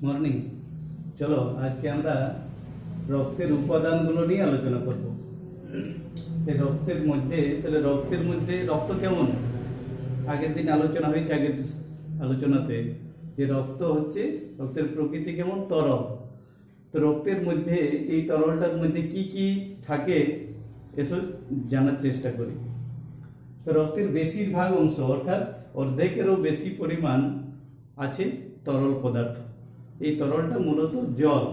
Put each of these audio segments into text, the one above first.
Morning. চলো আজকে আমরা রক্তের উপাদানগুলো নিয়ে আলোচনা করব। রক্তের মধ্যে রক্ত কেমন, আগের দিন আলোচনা হয়েছে, আগের আলোচনাতে যে রক্তের প্রকৃতি কেমন, তরল। তো রক্তের মধ্যে এই তরলটার মধ্যে কি কি থাকে এসব জানার চেষ্টা করি। তো রক্তের বেশিরভাগ অংশ অর্থাৎ অর্ধেকেরও বেশি পরিমাণ আছে তরল পদার্থ। এই তরলটা মূলত জল।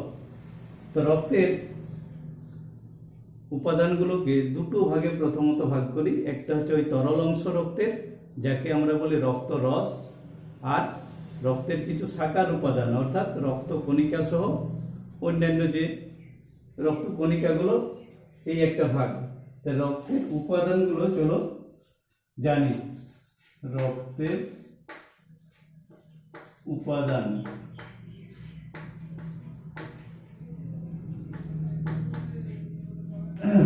তো রক্তের উপাদানগুলোকে দুটো ভাগে প্রথমত ভাগ করি। একটা হচ্ছে ওই তরল অংশ রক্তের, যাকে আমরা বলি রক্ত রস, আর রক্তের কিছু সাকার উপাদান অর্থাৎ রক্ত কণিকা সহ অন্যান্য যে রক্ত কণিকাগুলো, এই একটা ভাগ। তাই রক্তের উপাদানগুলো চলো জানি। রক্তের উপাদান,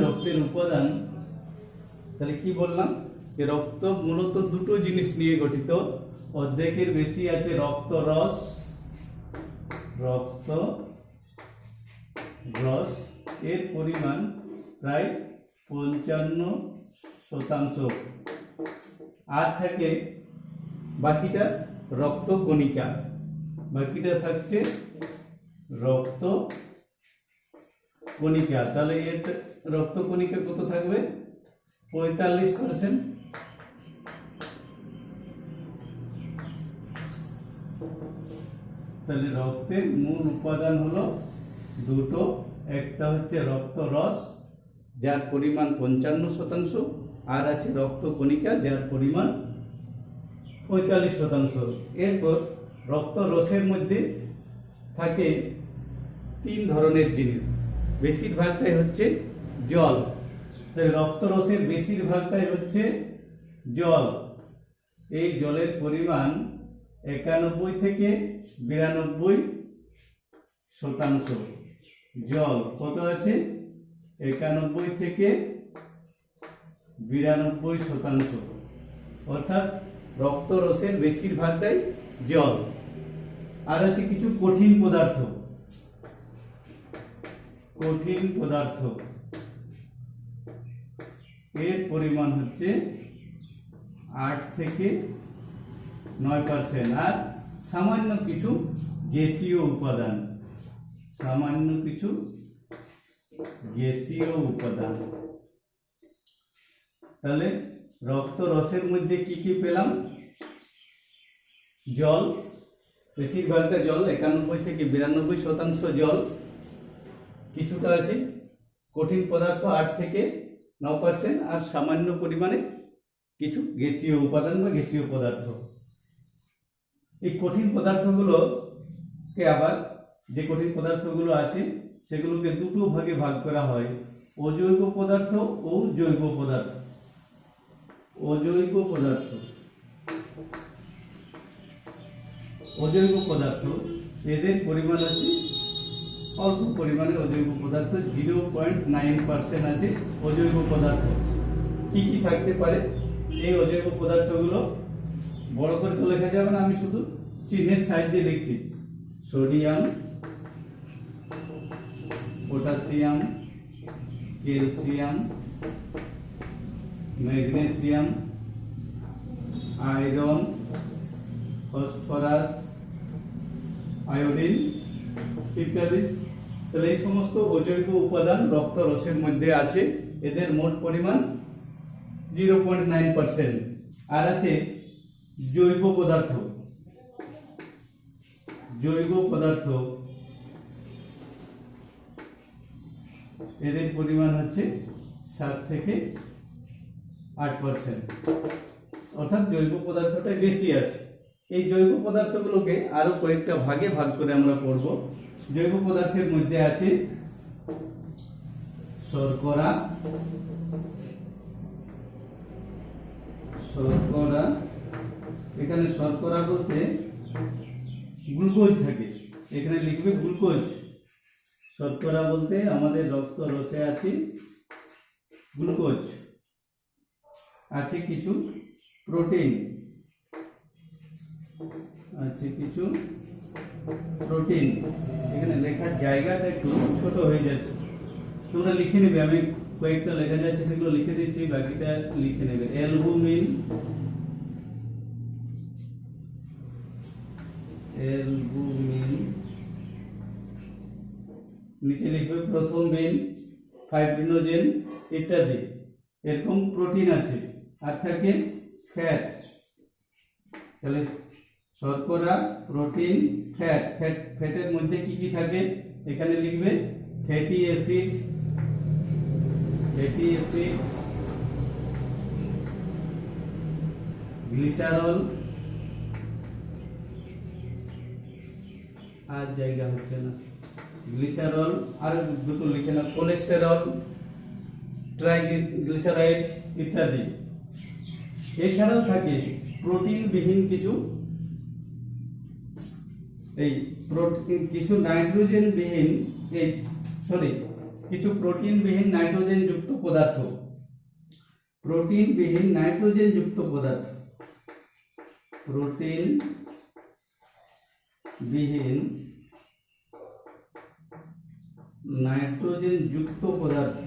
রক্তের উপাদান তাহলে কি বললাম যে রক্ত মূলত দুটো জিনিস নিয়ে গঠিত। অর্ধেকের বেশি আছে রক্ত রস, এর পরিমাণ প্রায় 55%। আর থাকে বাকিটা রক্ত কণিকা, বাকিটা থাকছে রক্ত কণিকা। তাহলে এর রক্ত কণিকা কত থাকবে? 45%। তাহলে রক্তের মূল উপাদান হলো দুটো। একটা হচ্ছে রক্ত রস, যার পরিমাণ 55%, আর আছে রক্ত কণিকা, যার পরিমাণ 45%। এরপর রক্ত রসের মধ্যে থাকে তিন ধরনের জিনিস, বেশিরভাগটাই হচ্ছে জল। তাই রক্ত রসের বেশিরভাগটাই হচ্ছে জল। এই জলের পরিমাণ 91 থেকে 92%। জল কত আছে? 91 থেকে 92%। অর্থাৎ রক্ত রসের বেশিরভাগটাই জল। আর আছে কিছু কঠিন পদার্থ, এর পরিমাণ হচ্ছে 8 থেকে 9%। আর সামান্য কিছু গ্যাসীয় উপাদান, তাহলে রক্ত রসের মধ্যে কি কি পেলাম? জল, বেশিরভাগটা জল, 91 থেকে 92% জল। কিছুটা আছে কঠিন পদার্থ 8 থেকে 9%, আর সামান্য পরিমাণে কিছু গ্যাসীয় উপাদান বা গ্যাসীয় পদার্থ। এই কঠিন পদার্থগুলোকে আবার, যে কঠিন পদার্থগুলো আছে সেগুলোকে দুটো ভাগে ভাগ করা হয়, অজৈব পদার্থ ও জৈব পদার্থ। অজৈব পদার্থ এদের পরিমাণ হচ্ছে অল্প পরিমাণে। অজৈব পদার্থ 0.9% আছে অজৈব পদার্থ। কি কি থাকতে পারে এই অজৈব পদার্থগুলো? বড় করে তো লেখা যাবে না, আমি শুধু চিহ্নের সাহায্যে লিখছি। Sodium, potassium, calcium, magnesium, iron, phosphorus, iodine ইত্যাদি। তাহলে এই সমস্ত অজৈব উপাদান রক্ত রসের মধ্যে আছে। এদের মোট পরিমাণ 0.9%। আর আছে জৈব পদার্থ, এদের পরিমাণ হচ্ছে 7 থেকে 8%। অর্থাৎ জৈব পদার্থটা বেশি আছে। এই জৈব পদার্থগুলোকে আরো কয়েকটা ভাগে ভাগ করে আমরা পড়ব। জৈব পদার্থের মধ্যে আছে শর্করা, এখানে শর্করা বলতে গ্লুকোজ থাকে, এখানে লিখবে গ্লুকোজ। শর্করা বলতে আমাদের রক্ত রসে আছে গ্লুকোজ। আছে কিছু প্রোটিন, আছে কিছু প্রোটিন। এখানে লেখার জায়গাটা একটু ছোট হয়ে যাচ্ছে, তোমরা লিখে নেবে, আমি কয়েকটা লেখা যাচ্ছে সেগুলো লিখে দিচ্ছি, বাকিটা লিখে নেবে। অ্যালবুমিন, অ্যালবুমিন, নিচে লিখবে প্রথম বিন, ফাইব্রিনোজেন ইত্যাদি, এরকম প্রোটিন আছে। আর থাকে ফ্যাট, তাহলে শর্করা, প্রোটিন, ফ্যাট। ফ্যাটের মধ্যে কি কি থাকে এখানে লিখবে, ফ্যাটি অ্যাসিড, গ্লিসারল, আর জায়গা হচ্ছে না, গ্লিসারল, আর দুটো লিখে না, কোলেস্টেরল, ট্রাইগ্লিসারাইড ইত্যাদি। এছাড়াও থাকে প্রোটিন বিহীন কিছু, কিছু নাইট্রোজেন বিহীন, কিছু প্রোটিন বিহীন নাইট্রোজেন যুক্ত পদার্থ, প্রোটিন বিহীন নাইট্রোজেন যুক্ত পদার্থ, প্রোটিন বিহীন নাইট্রোজেন যুক্ত পদার্থ।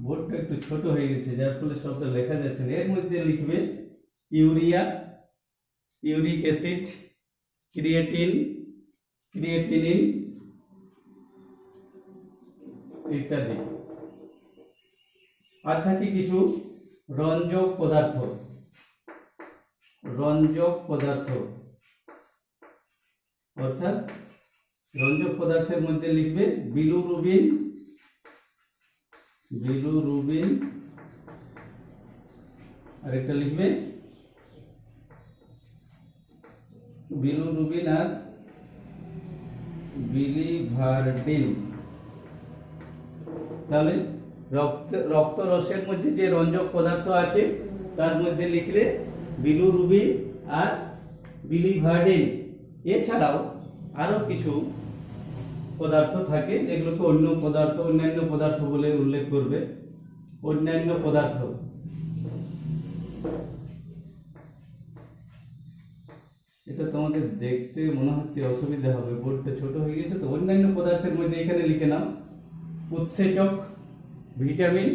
বোর্ডটা একটু ছোট হয়ে গেছে যার ফলে সবটা লেখা যাচ্ছে না। এর মধ্যে লিখবে urea, uric acid, creatine, creatinine ইত্যাদি। আর থাকে কিছু রঞ্জক পদার্থ, রঞ্জক পদার্থ, অর্থাৎ রঞ্জক পদার্থের মধ্যে লিখবে বিলুরুবিন, বিলুরুবিন, আরেকটা লিখবে বিলুরুবিন আর বিলিভারডিন। তাহলে রক্ত রসের মধ্যে যে রঞ্জক পদার্থ আছে তার মধ্যে লিখলে বিলুরুবিন আর বিলিভারডিন। এছাড়াও আরো কিছু পদার্থ থাকে যেগুলোকে অন্যান্য পদার্থ বলে উল্লেখ করবে, অন্যান্য পদার্থ। এটা তোমাদের দেখতে মনে হচ্ছে অসুবিধা হবে, বোর্ডটা ছোট হয়ে গেছে তো। অন্যান্য পদার্থের মধ্যে এখানে লিখে নাও উৎসেচক, ভিটামিন,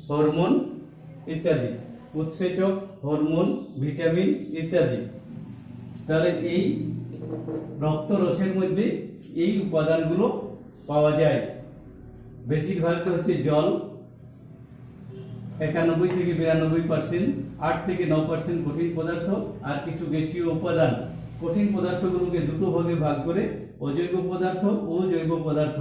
হরমোন ইত্যাদি, উৎসেচক, হরমোন, ভিটামিন ইত্যাদি। তাহলে এই রক্ত রসের মধ্যে এই উপাদানগুলো পাওয়া যায়। বেশিরভাগটা হচ্ছে জল, 91 থেকে 92%, 8 থেকে 9% কঠিন পদার্থ, আর কিছু গ্যাসীয় উপাদান। কঠিন পদার্থগুলোকে দুটো ভাগে ভাগ করে অজৈব পদার্থ ও জৈব পদার্থ।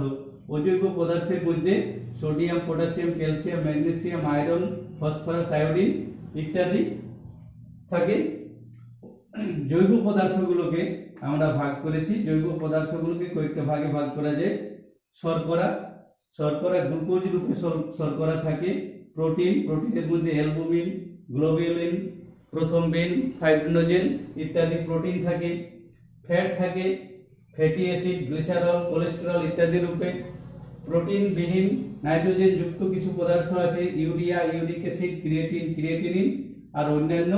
অজৈব পদার্থের মধ্যে sodium, potassium, calcium, magnesium, iron, phosphorus, iodine ইত্যাদি থাকে। জৈব পদার্থগুলোকে আমরা ভাগ করেছি, জৈব পদার্থগুলোকে কয়েকটা ভাগে ভাগ করা যায়। শর্করা, শর্করা গ্লুকোজ রূপে শর্করা থাকে। প্রোটিন, প্রোটিনের মধ্যে অ্যালবুমিন, গ্লোবিউলিন, প্রথম বিন, ফাইব্রিনোজেন ইত্যাদি প্রোটিন থাকে। ফ্যাট থাকে, ফ্যাটি অ্যাসিড, গ্লিসারল, কোলেস্টেরল ইত্যাদি রূপে। প্রোটিন বিহীন নাইট্রোজেন যুক্ত কিছু পদার্থ আছে, urea, uric acid, creatine, creatinine আর অন্যান্য।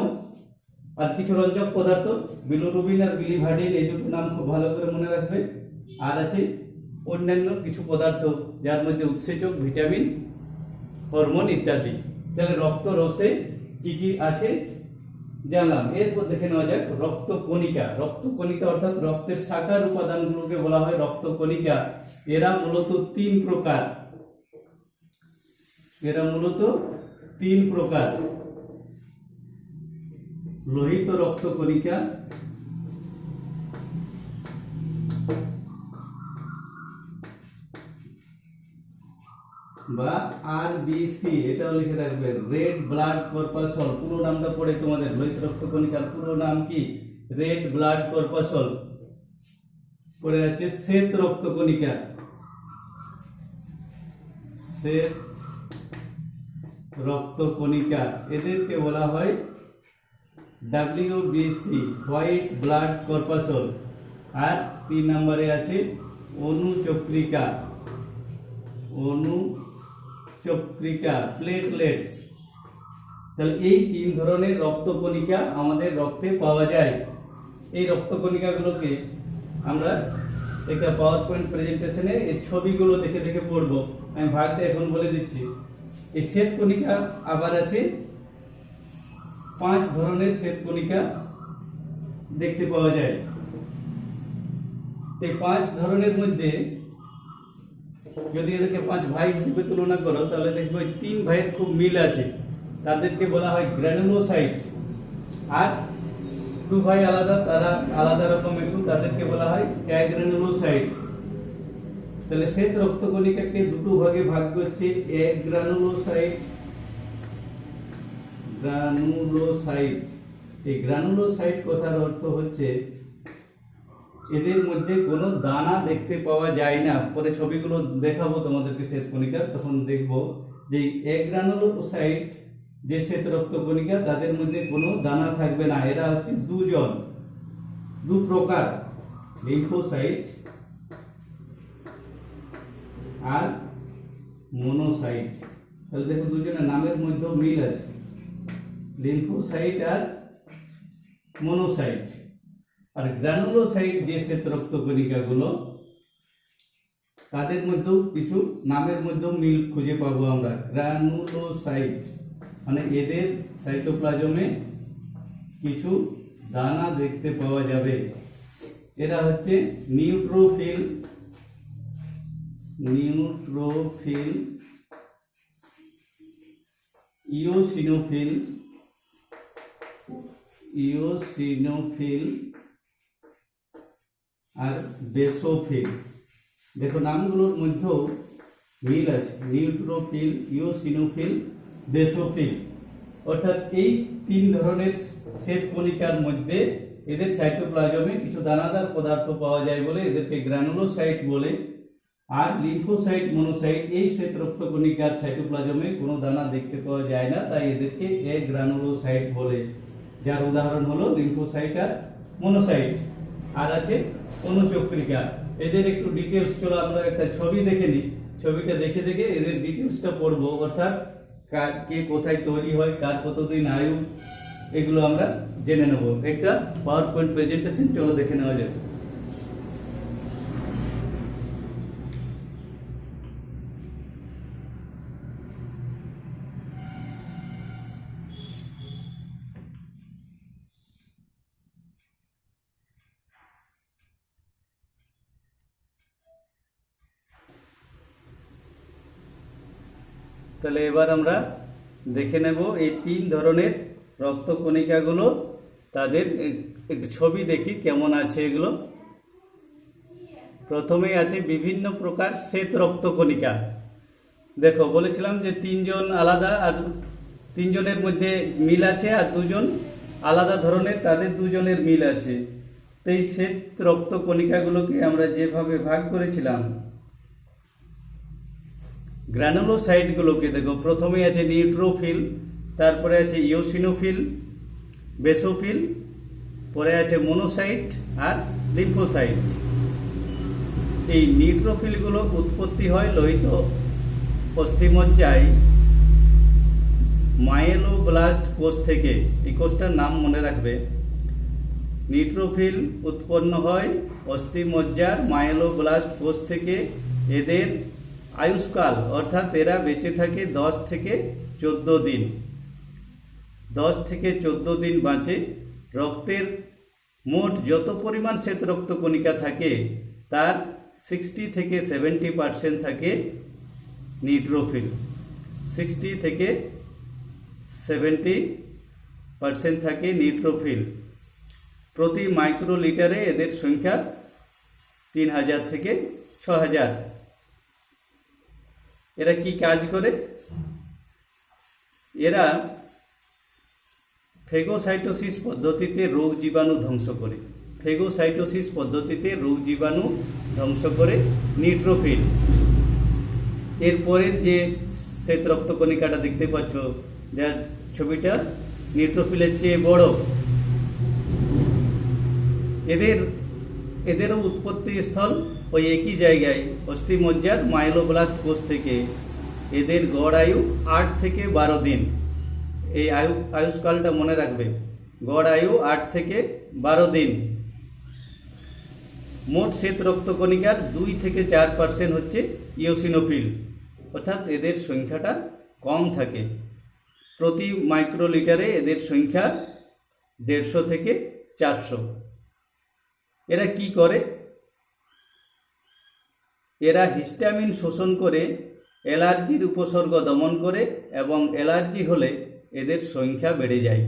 আর কিছু রঞ্জক পদার্থ বিলুরুবিন আর বিলিভারডিন, এই দুটো নাম খুব ভালো করে মনে রাখবে। আর আছে অন্যান্য কিছু পদার্থ যার মধ্যে উৎসেচক, ভিটামিন, হরমোন ইত্যাদি। তাহলে রক্ত রসে কি কি আছে জানলাম। এরপর দেখে নেওয়া যাক রক্ত কণিকা। রক্ত কণিকা অর্থাৎ রক্তের সাকার উপাদানগুলোকে বলা হয় রক্ত কণিকা। এরা মূলত তিন প্রকার, এরা মূলত তিন প্রকার। লোহিত রক্ত কণিকা, বা আরবিসি, এটাও লিখে রাখবে, রেড ব্লাড কর্পাসল। পুরো নামটা পড়ে তোমাদের, লোহিত রক্ত কণিকার পুরো নাম কি? Red blood corpuscle. পড়ে আছে শ্বেত রক্ত কণিকা, শ্বেত রক্ত কণিকা, এদেরকে বলা হয় ডাব্লিউবিসি, হোয়াইট ব্লাড কর্পাসল। আর 3 নম্বরে আছে অনুচক্রিকা, অনুচক্রিকা, প্লেটলেটস, তাহলে এই তিন ধরনের রক্তকণিকা আমাদের রক্তে পাওয়া যায়। এই রক্তকণিকাগুলোকে আমরা একটা পাওয়ার পয়েন্ট প্রেজেন্টেশনে এই ছবিগুলো দেখে দেখে পড়বো। আমি ভাগটা এখন বলে দিচ্ছি। এই শ্বেতকণিকা আবার আছে 5 ধরনের শ্বেতকণিকা দেখতে পাওয়া যায়। এই 5 ধরনের মধ্যে যদি এদেরকে 5 ভাই হিসেবে তুলনা করো তাহলে দেখবে 3 ভাইয়ের খুব মিল আছে, তাদেরকে বলা হয় গ্র্যানুলোসাইট। আর 2 ভাই আলাদা, তারা আলাদা রকম একটু, তাদেরকে বলা হয় অ্যাগ্রানুলোসাইট। তাহলে শ্বেত রক্তকণিকাকে দুটো ভাগে ভাগ করছে, অ্যাগ্রানুলোসাইট, গ্রানুলোসাইট। এই গ্রানুলোসাইট কথার অর্থ হচ্ছে এদের মধ্যে কোনো দানা দেখতে পাওয়া যায় না। পরে ছবিগুলো দেখাবো তোমাদেরকে শ্বেতকণিকা, তখন দেখবো যে অ্যাগ্রানুলোসাইট যে শ্বেত রক্তকণিকা তাদের মধ্যে কোনো দানা থাকবে না। এরা হচ্ছে দু প্রকার, লিম্ফোসাইট আর মনোসাইট। তাহলে দেখো দুজনের নামের মধ্যে মিল আছে, লিম্ফোসাইট আর মনোসাইট। আর গ্রানুলোসাইট যে শ্বেত রক্তকণিকাগুলো তাদের মধ্যেও কিছু নামের মধ্যেও মিল খুঁজে পাবো আমরা। গ্রানুলোসাইট মানে এদের সাইটোপ্লাজমে কিছু দানা দেখতে পাওয়া যাবে। এরা হচ্ছে নিউট্রোফিল, ইওসিনোফিল আর বেসোফিল। দেখো নামগুলোর মধ্যেও মিল আছে, নিউট্রোফিল, ইওসিনোফিল, বেসোফিল। অর্থাৎ এই 3 ধরনের শ্বেতকণিকার মধ্যে এদের সাইটোপ্লাজমে কিছু দানাদার পদার্থ পাওয়া যায় বলে এদেরকে গ্রানুলোসাইট বলে। আর লিম্ফোসাইট, মনোসাইট এই শ্বেত রক্তকণিকার সাইটোপ্লাজমে কোনো দানা দেখতে পাওয়া যায় না, তাই এদেরকে অ্যাগ্রানুলোসাইট বলে, যার উদাহরণ হলো লিম্ফোসাইট আর মনোসাইট। আর আছে অনুচক্রিকা। এদের একটু ডিটেলস, চলো আমরা একটা ছবি দেখে নিই। ছবিটা দেখে দেখে এদের ডিটেলসটা পড়বো, অর্থাৎ কে কোথায় তৈরি হয়, কার কতদিন আয়ু, এগুলো আমরা জেনে নেব। একটা পাওয়ার পয়েন্ট প্রেজেন্টেশন চলো দেখে নেওয়া যাবে। তাহলে এবার আমরা দেখে নেব এই 3 ধরনের রক্তকণিকাগুলো, তাদের একটু ছবি দেখি কেমন আছে এগুলো। প্রথমেই আছে বিভিন্ন প্রকার শ্বেত রক্তকণিকা। দেখো বলেছিলাম যে 3 জন আলাদা, আর 3 জনের মধ্যে মিল আছে, আর 2 জন আলাদা ধরনের, তাদের 2 জনের মিল আছে। তো এই শ্বেত রক্তকণিকাগুলোকে আমরা যেভাবে ভাগ করেছিলাম, গ্রানুলোসাইটগুলোকে দেখো প্রথমে আছে নিউট্রোফিল, তারপরে আছে ইওসিনোফিল, বেসোফিল, পরে আছে মনোসাইট আর লিম্ফোসাইট। এই নিউট্রোফিলগুলো উৎপত্তি হয় লোহিত অস্থিমজ্জায় মায়েলোব্লাস্ট কোষ থেকে। এই কোষটার নাম মনে রাখবে। নিউট্রোফিল উৎপন্ন হয় অস্থিমজ্জার মায়েলোব্লাস্ট কোষ থেকে। এদের আয়ুষ্কাল অর্থাৎ এরা বেঁচে থাকে 10 থেকে 14 দিন। 10 থেকে 14 দিন বাঁচে। রক্তের মোট যত পরিমাণ শ্বেত রক্তকণিকা থাকে তার 60 থেকে 70% থাকে নিউট্রোফিল। 60 থেকে 70% থাকে নিউট্রোফিল। প্রতি মাইক্রোলিটারে এদের সংখ্যা 3000 থেকে 6000। এরা কি কাজ করে? এরা ফেগোসাইটোসিস পদ্ধতিতে রোগ জীবাণু ধ্বংস করে। ফেগোসাইটোসিস পদ্ধতিতে রোগ জীবাণু ধ্বংস করে নিউট্রোফিল। এরপরের যে শ্বেত রক্তকণিকাটা দেখতে পাচ্ছ, যার ছবিটা নিউট্রোফিলের চেয়ে বড়, এদেরও উৎপত্তি স্থল ওই একই জায়গায় অস্থিমজ্জার মাইলোব্লাস্ট কোষ থেকে। এদের গড় আয়ু 8 থেকে 12 দিন। এই আয়ুষ্কালটা মনে রাখবে, গড় আয়ু 8 থেকে 12 দিন। মোট শ্বেত রক্তকণিকার 2 থেকে 4% হচ্ছে ইওসিনোফিল, অর্থাৎ এদের সংখ্যাটা কম থাকে। প্রতি মাইক্রোলিটারে এদের সংখ্যা 150 থেকে 400। এরা কি করে? এরা হিস্টামিন শোষণ করে অ্যালার্জির উপসর্গ দমন করে এবং অ্যালার্জি হলে এদের সংখ্যা বেড়ে যায়।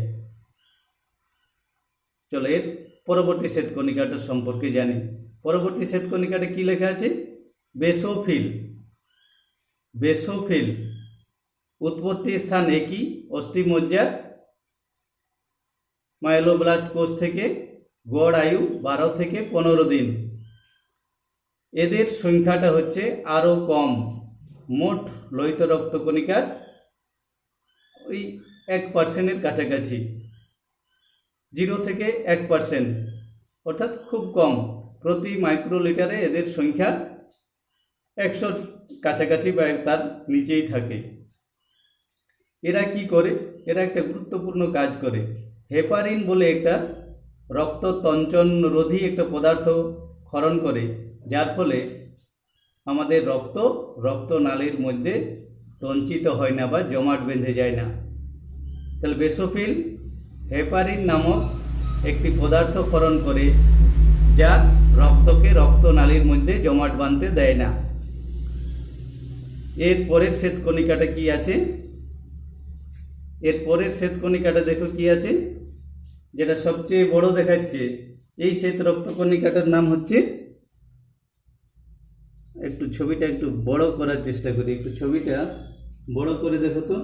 চলো এর পরবর্তী শ্বেতকণিকাটা সম্পর্কে জানি। পরবর্তী শ্বেতকণিকাটা কি লেখা আছে? বেসোফিল। বেসোফিল উৎপত্তি স্থান একই, অস্থিমজ্জা মাইলোব্লাস্ট কোষ থেকে, গড় আয়ু 12 থেকে 15 দিন। এদের সংখ্যাটা হচ্ছে আরও কম, মোট লোহিত রক্তকণিকার ওই 1%-এর কাছাকাছি, 0 থেকে 1%, অর্থাৎ খুব কম। প্রতি মাইক্রোলিটারে এদের সংখ্যা 100 কাছাকাছি বা তার নিচেই থাকে। এরা কি করে? এরা একটা গুরুত্বপূর্ণ কাজ করে। হেপারিন বলে একটা রক্ত তঞ্চন রোধী একটা পদার্থ ক্ষরণ করে, যার ফলে আমাদের রক্তনালীর মধ্যে তঞ্চিত হয় না বা জমাট বেঁধে যায় না। তাহলে বেসোফিল হেপারিন নামক একটি পদার্থ ক্ষরণ করে, যা রক্তকে রক্তনালীর মধ্যে জমাট বাঁধতে দেয় না। এর পরের শ্বেতকণিকাটা কি আছে? এর পরের শ্বেতকণিকাটা দেখো কি আছে, যেটা সবচেয়ে বড় দেখাচ্ছে। এই শ্বেত রক্তকণিকাটার নাম হচ্ছে, একটু ছবিটা একটু বড় করার চেষ্টা করি, একটু ছবিটা বড় করে দেখো তো।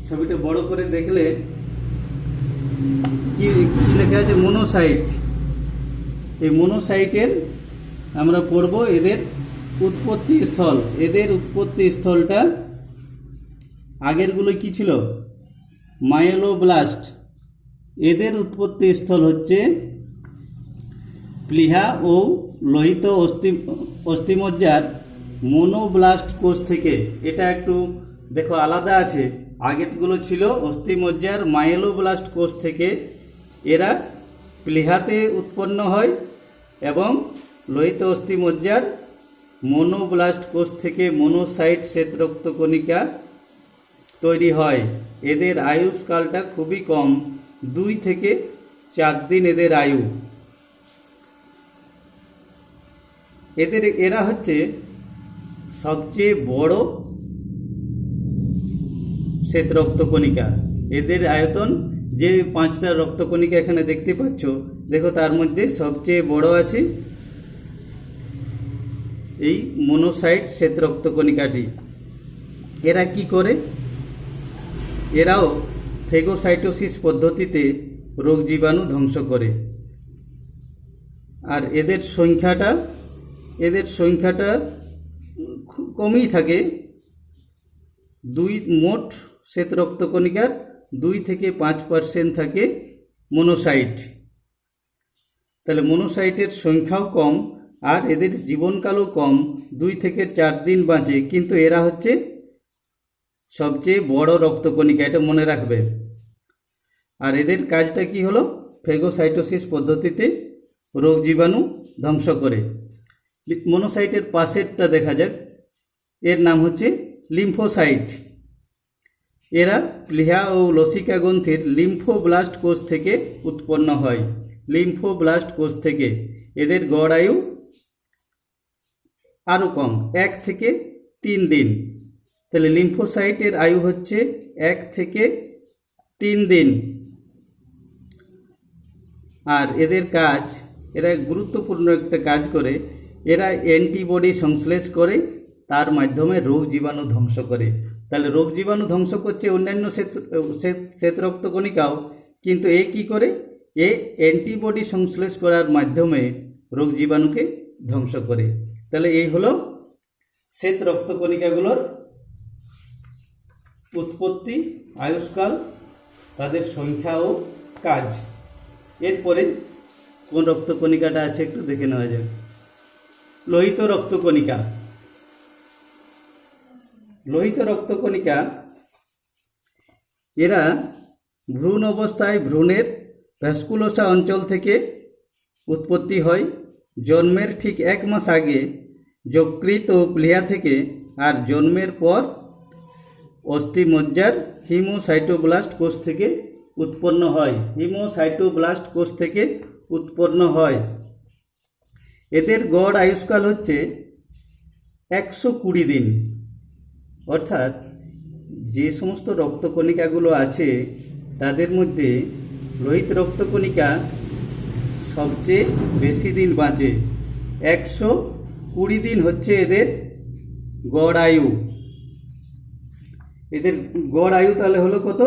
ছবিটা বড় করে দেখলে কি লেখা আছে? মনোসাইট। এই মনোসাইটের আমরা পড়ব এদের উৎপত্তি স্থল। এদের উৎপত্তি স্থলটা আগেরগুলো কি ছিল? মাইলোব্লাস্ট। এদের উৎপত্তি স্থল হচ্ছে প্লীহা ও লোহিত অস্থিমজ্জার মোনোব্লাস্ট কোষ থেকে। এটা একটু দেখো আলাদা আছে, আগেরগুলো ছিল অস্থিমজ্জার মাইলোব্লাস্ট কোষ থেকে। এরা প্লীহাতে উৎপন্ন হয় এবং লোহিত অস্থিমজ্জার মোনোব্লাস্ট কোষ থেকে মনোসাইট শ্বেত রক্তকণিকা তৈরি হয়। এদের আয়ুষ্কালটা খুবই কম, 2 থেকে 4 দিন এদের আয়ু। এরা হচ্ছে সবচেয়ে বড় শ্বেত রক্তকণিকা। এদের আয়তন, যে 5টা রক্তকণিকা এখানে দেখতে পাচ্ছ, দেখো তার মধ্যে সবচেয়ে বড় আছে এই মনোসাইট শ্বেত রক্তকণিকাটি। এরা কি করে? এরাও ফেগোসাইটোসিস পদ্ধতিতে রোগ জীবাণু ধ্বংস করে। আর এদের সংখ্যাটা কমই থাকে। মোট শ্বেত রক্তকণিকার 2 থেকে 5% থাকে মনোসাইট। তাহলে মনোসাইটের সংখ্যাও কম আর এদের জীবনকালও কম, 2 থেকে 4 দিন বাঁচে। কিন্তু এরা হচ্ছে সবচেয়ে বড় রক্তকণিকা, এটা মনে রাখবে। আর এদের কাজটা কি হলো? ফেগোসাইটোসিস পদ্ধতিতে রোগ জীবাণু ধ্বংস করে। মনোসাইটের পাশেরটা দেখা যাক, এর নাম হচ্ছে লিম্ফোসাইট। এরা প্লীহা ও লসিকা গ্রন্থির লিম্ফোব্লাস্ট কোষ থেকে উৎপন্ন হয়। লিম্ফোব্লাস্ট কোষ থেকে এদের গড় আয়ু আরও কম, 1 থেকে 3 দিন। তাহলে লিম্ফোসাইটের আয়ু হচ্ছে 1 থেকে 3 দিন। আর এদের কাজ, এরা গুরুত্বপূর্ণ একটা কাজ করে। এরা অ্যান্টিবডি সংশ্লেষ করে, তার মাধ্যমে রোগ জীবাণু ধ্বংস করে। তাহলে রোগ জীবাণু ধ্বংস করছে অন্যান্য শ্বেত রক্তকণিকাও, কিন্তু এ কি করে? এ অ্যান্টিবডি সংশ্লেষ করার মাধ্যমে রোগ জীবাণুকে ধ্বংস করে। তাহলে এই হলো শ্বেত রক্তকণিকাগুলোর উৎপত্তি, আয়ুষ্কাল, তাদের সংখ্যা ও কাজ। এরপরে কোন রক্তকণিকাটা আছে একটু দেখে নেওয়া যাক। লোহিত রক্তকণিকা। লোহিত রক্তকণিকা এরা ভ্রূণ অবস্থায় ভ্রূণের ভ্যাসকুলোসা অঞ্চল থেকে উৎপত্তি হয়। জন্মের ঠিক 1 মাস আগে যকৃৎ ও প্লিহা থেকে, আর জন্মের পর অস্থিমজ্জার হিমোসাইটোব্লাস্ট কোষ থেকে উৎপন্ন হয়। হিমোসাইটোব্লাস্ট কোষ থেকে উৎপন্ন হয়। এদের গড় আয়ুষ্কাল হচ্ছে 120 দিন। অর্থাৎ যে সমস্ত রক্তকণিকাগুলো আছে তাদের মধ্যে লোহিত রক্তকণিকা সবচেয়ে বেশি দিন বাঁচে। 120 দিন হচ্ছে এদের গড় আয়ু। এদের গড় আয়ু তাহলে হলো কত?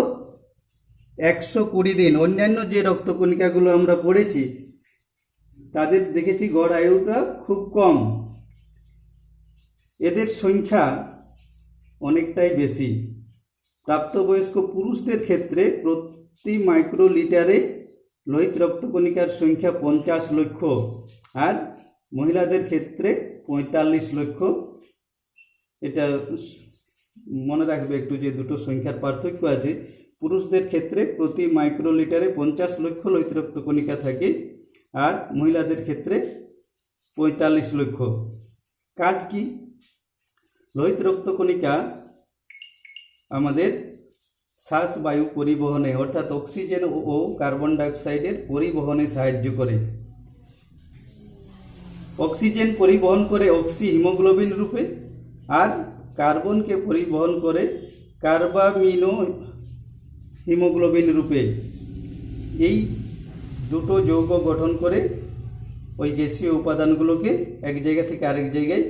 120 দিন। অন্যান্য যে রক্তকণিকাগুলো আমরা পড়েছি তাদের দেখেছি গড় আয়ুটা খুব কম। এদের সংখ্যা অনেকটাই বেশি। প্রাপ্তবয়স্ক পুরুষদের ক্ষেত্রে প্রতি মাইক্রোলিটারে লোহিত রক্তকণিকার সংখ্যা 50 লক্ষ, আর মহিলাদের ক্ষেত্রে 45 লক্ষ। এটা মনে রাখবে একটু যে দুটো সংখ্যার পার্থক্য আছে। পুরুষদের ক্ষেত্রে প্রতি মাইক্রোলিটারে 50 লক্ষ লোহিত রক্তকণিকা থাকে, আর মহিলাদের ক্ষেত্রে 45 লক্ষ। কাজ কি? লোহিত রক্তকণিকা আমাদের শ্বাস বায়ু পরিবহনে, অর্থাৎ অক্সিজেন ও কার্বন ডাইঅক্সাইডের পরিবহনে সাহায্য করে। অক্সিজেন পরিবহন করে অক্সি হিমোগ্লোবিন রূপে, আর কার্বনকে পরিবহন করে কার্বামিনো হিমোগ্লোবিন রূপে। এই দুটো যৌগ গঠন করে ওই গ্যাসীয় উপাদানগুলোকে এক জায়গা থেকে আরেক জায়গায়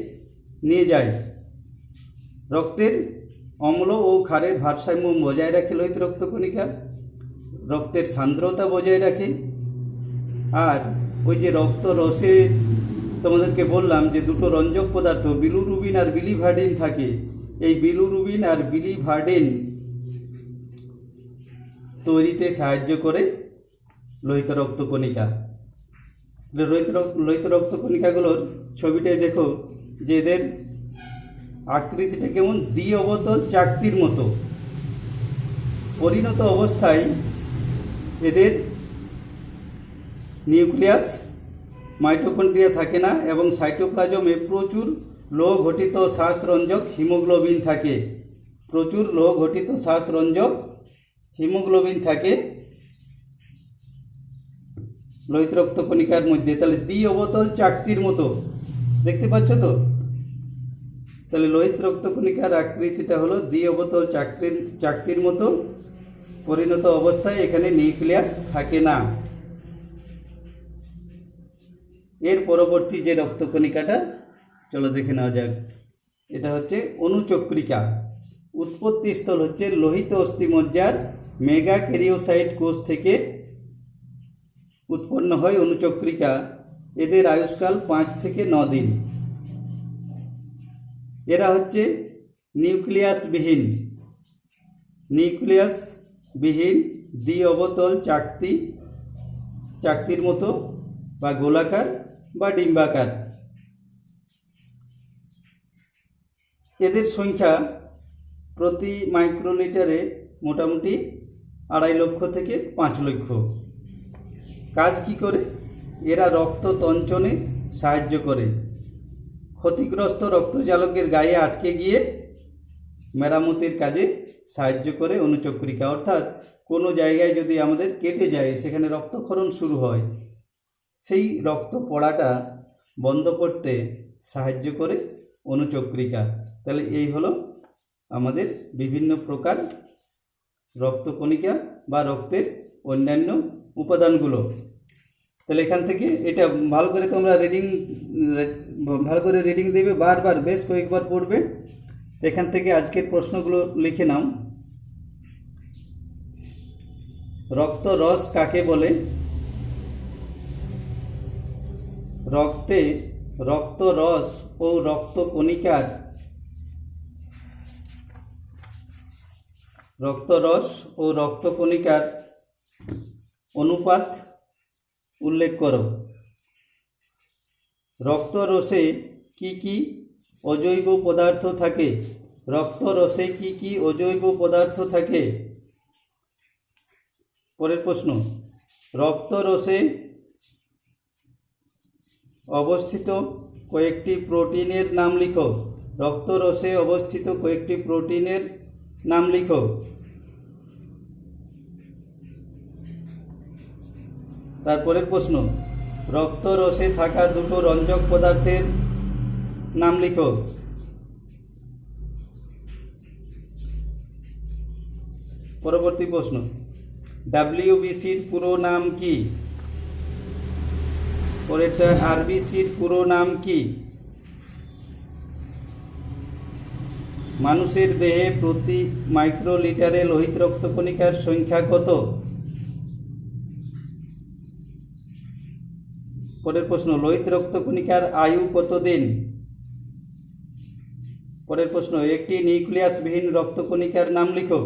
নিয়ে যায়। রক্তের অম্ল ও ক্ষারের ভারসাম্য বজায় রাখে লোহিত রক্তকণিকা। রক্তের সান্দ্রতা বজায় রাখে। আর ওই যে রক্ত রসে তোমাদেরকে বললাম যে দুটো রঞ্জক পদার্থ বিলিরুবিন আর বিলিভার্ডিন থাকে, এই বিলিরুবিন আর বিলিভার্ডিন তৈরিতে সাহায্য করে লোহিত রক্তকণিকা। লোহিত রক্তকণিকাগুলোর ছবিটাই দেখো যে এদের আকৃতিটা কেমন, দ্বি অবতল চাকতির মতো। পরিণত অবস্থায় এদের নিউক্লিয়াস মাইটোকন্ড্রিয়া থাকে না, এবং সাইটোপ্লাজমে প্রচুর লৌহ ঘটিত শ্বাসরঞ্জক হিমোগ্লোবিন থাকে। প্রচুর লৌহ ঘটিত শ্বাসরঞ্জক হিমোগ্লোবিন থাকে লোহিত রক্তকণিকার মধ্যে। তাহলে দ্বি অবতল চাকতির মতো দেখতে পাচ্ছ তো? তাহলে লোহিত রক্তকণিকার আকৃতিটা হলো দ্বি অবতল চাকতির মতো। পরিণত অবস্থায় এখানে নিউক্লিয়াস থাকে না। এর পরবর্তী যে রক্তকণিকাটা চলো দেখে নেওয়া যাক। এটা হচ্ছে অনুচক্রিকা। উৎপত্তি স্থল হচ্ছে লোহিত অস্থিমজ্জার মেগা ক্যারিওসাইট কোষ থেকে উৎপন্ন হয় অনুচক্রিকা। এদের আয়ুষ্কাল 5 থেকে 9 দিন। এরা হচ্ছে নিউক্লিয়াসবিহীন দ্বি অবতল চাকতির মতো বা গোলাকার বা ডিম্বাকার। এদের সংখ্যা প্রতি মাইক্রোলিটারে মোটামুটি 2.5 লক্ষ থেকে 5 লক্ষ। কাজ কি করে? এরা রক্ত তঞ্চনে সাহায্য করে। ক্ষতিগ্রস্ত রক্তজালকের গায়ে আটকে গিয়ে মেরামতির কাজে সাহায্য করে অনুচক্রিকা। অর্থাৎ কোনো জায়গায় যদি আমাদের কেটে যায়, সেখানে রক্তক্ষরণ শুরু হয়, সেই রক্ত পড়াটা বন্ধ করতে সাহায্য করে অনুচক্রিকা। তাহলে এই হলো আমাদের বিভিন্ন প্রকার রক্তকণিকা বা রক্তের অন্যান্য উপাদানগুলো। তাহলে এখান থেকে এটা ভালো করে তোমরা রিডিং দেবে, বারবার বেশ কয়েকবার পড়বে। এখান থেকে আজকের প্রশ্নগুলো লিখে নাও। রক্ত রস কাকে বলে? রক্তে রক্ত রস ও রক্তকণিকার অনুপাত উল্লেখ করো। রক্তরসে কি কি অজৈব পদার্থ থাকে? রক্তরসে কি কি অজৈব পদার্থ থাকে? পরের প্রশ্ন, রক্তরসে অবস্থিত কয়েকটি প্রোটিনের নাম লিখো। রক্তরসে অবস্থিত কয়েকটি প্রোটিনের নাম লিখো। তারপরের প্রশ্ন, রক্তরসে থাকা দুটো রঞ্জক পদার্থের নাম লিখো। পরবর্তী প্রশ্ন, ডাব্লিউবিসির পুরো নাম কি? পরেরটা, আরবিসির পুরো নাম কি? মানুষের দেহে প্রতি মাইক্রোলিটারে লোহিত রক্তকণিকার সংখ্যা কত? পরের প্রশ্ন, লোহিত রক্তকণিকার আয়ু কতদিন? পরের প্রশ্ন, একটি নিউক্লিয়াসবিহীন রক্তকণিকার নাম লিখো।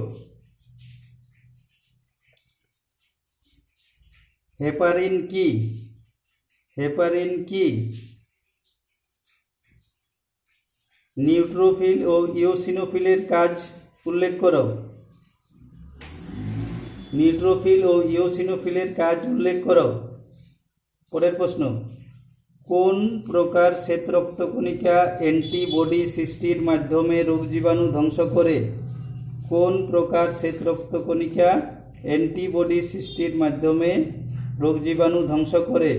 হেপারিন কি? হেপারিন কি? নিউট্রোফিল ও ইওসিনোফিলের কাজ উল্লেখ করো। নিউট্রোফিল ও ইওসিনোফিলের কাজ উল্লেখ করো। পরের প্রশ্ন, কোন প্রকার শ্বেত রক্তকণিকা অ্যান্টিবডি সৃষ্টির মাধ্যমে রোগ জীবাণু ধ্বংস করে? কোন প্রকার শ্বেত রক্তকণিকা অ্যান্টিবডি সৃষ্টির মাধ্যমে রোগ জীবাণু ধ্বংস করে?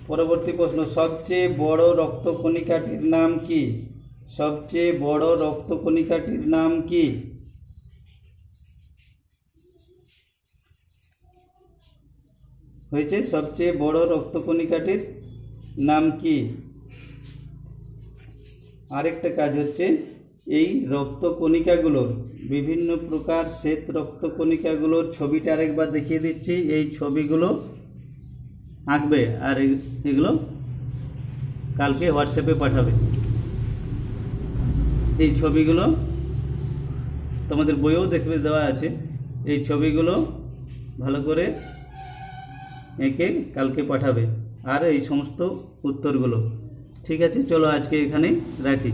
পরবর্তী প্রশ্ন, সবচেয়ে বড় রক্তকণিকাটির নাম কি? সবচেয়ে বড় রক্তকণিকাটির নাম কি? হয়েছে, সবচেয়ে বড় রক্তকণিকাটির নাম কি? আরেকটা কাজ হচ্ছে, এই রক্তকণিকাগুলোর বিভিন্ন প্রকার শ্বেত রক্তকণিকাগুলোর ছবিটা আরেকবার দেখিয়ে দিচ্ছি। এই ছবিগুলো আঁকবে আর এগুলো কালকে হোয়াটসঅ্যাপে পাঠাবে। এই ছবিগুলো তোমাদের বইয়েও দেখবে দেওয়া আছে। এই ছবিগুলো ভালো করে এঁকে কালকে পাঠাবে আর এই সমস্ত উত্তরগুলো। ঠিক আছে, চলো আজকে এখানে রাখি।